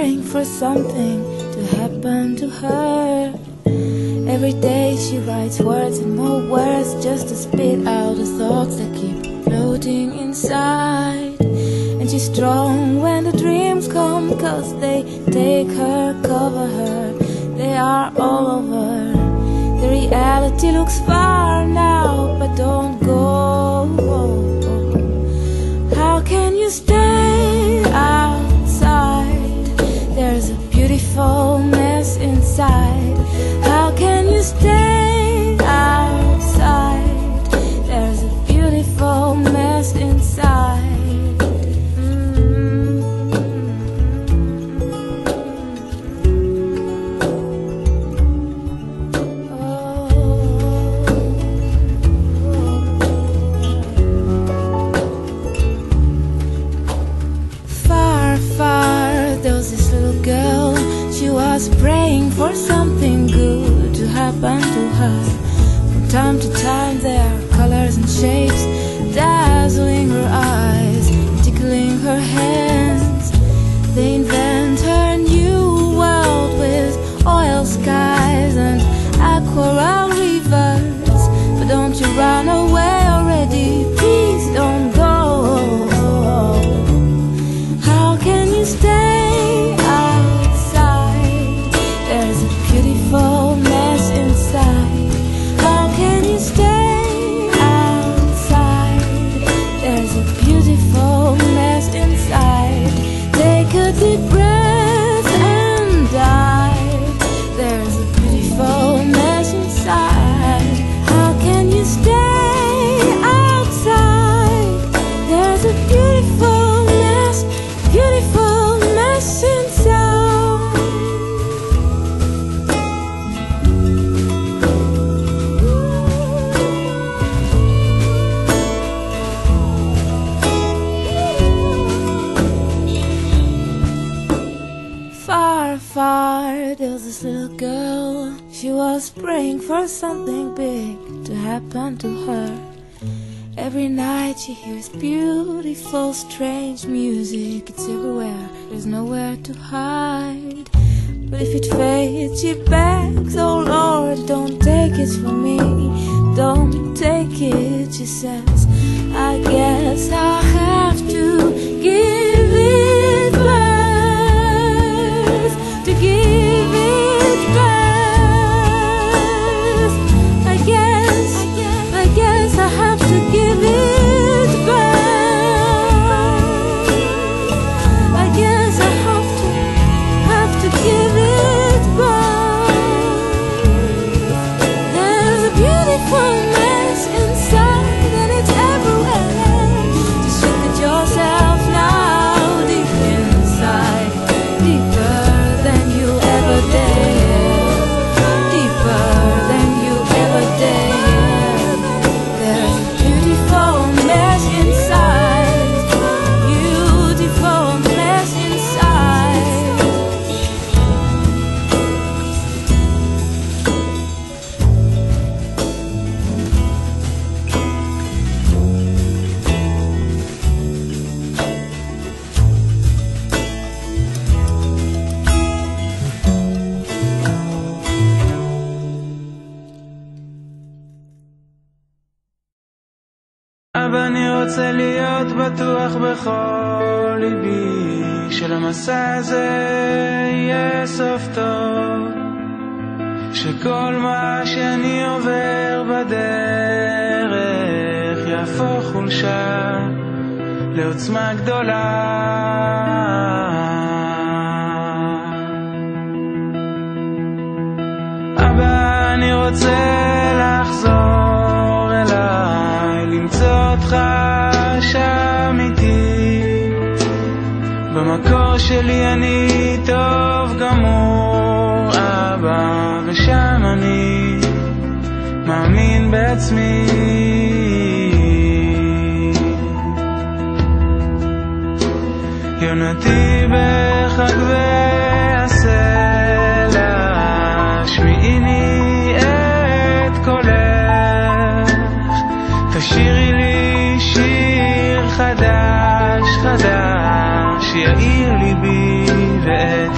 praying for something to happen to her. Every day she writes words and more words just to spit out the thoughts that keep floating inside. And she's strong when the dreams come, 'cause they take her, cover her, they are all over. The reality looks far now, but don't go. How can you stay outside? There's a beautiful mess inside. How can you stay outside? There's a beautiful mess inside. Girl, she was praying for something good to happen to her. From time to time there are colors and shapes dazzling her eyes, tickling her hands. They invent her new world with oil skies and aquarelle rivers. But don't you run away already, please don't go. How can you stay? Mess inside. How can you stay outside? There's a beautiful mess inside. Take a deep breath and dive. There's a beautiful mess inside. How can you stay outside? There's a beautiful mess inside. Far, there's this little girl. She was praying for something big to happen to her. Every night she hears beautiful, strange music. It's everywhere, there's nowhere to hide. But if it fades, she begs, oh Lord, don't take it from me. Don't take it, she says. I guess I'll have to give it back. To give it back. I guess I have to give it back. I guess I have to give it back. There's a beautiful mess inside and it's everywhere. Just look at yourself now, deep inside, deeper than you ever dare, deeper than you ever dare. There's a beautiful mess inside, beautiful mess inside. אבל אני רוצה להיות בטוח בכל ליבי שלמסע הזה יהיה סוף טוב, שכל מה שאני עובר בדרך יהפוך חולשה לעוצמה גדולה. אבא, אני רוצה לחזור אליי, למצוא אותך שם איתי. במקור שלי אני טוב גמור, אבא, ושם אני מאמין בעצמי. יונתי בחגבי הסלע, שמיעיני את קולך, תשירי לי שיר חדש חדש, שיעיר ליבי ואת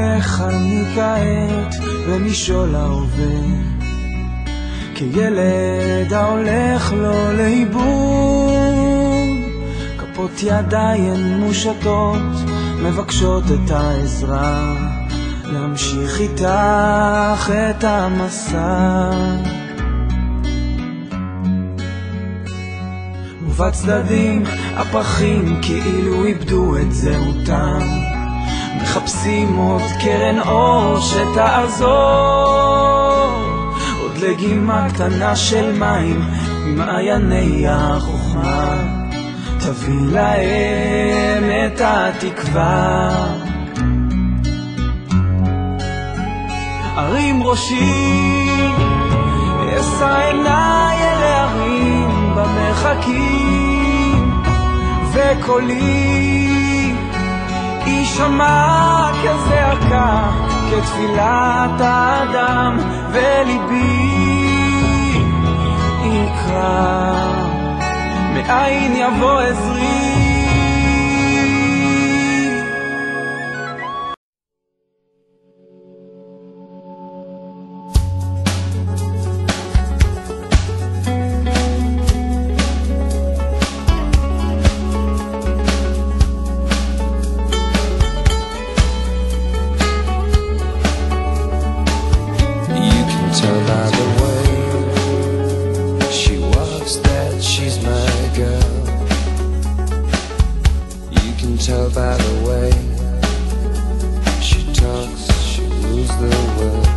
איך אני כעת במשעול ההווה, כילד ההולך לו לאיבוד, כפות ידיים מושטות מבקשות את העזרה, להמשיך איתך את המסע. ובצדדים הפרחים כאילו איבדו את זהותם, מחפשים עוד קרן אור שתעזור, עוד לגימה קטנה של מים ממעייני החוכמה, תביא להם את התקווה. הרים ראשי, אשא עיניי אל ההרים במרחקים, וקולי יישמע כזעקה, כתפילת האדם, וליבי יקרא, מאין יבוא עזרי. Tell by the way she talks, she rules the world.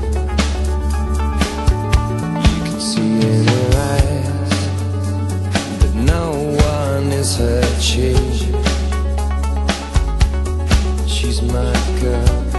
You can see in her eyes that no one is her chief. She's my girl.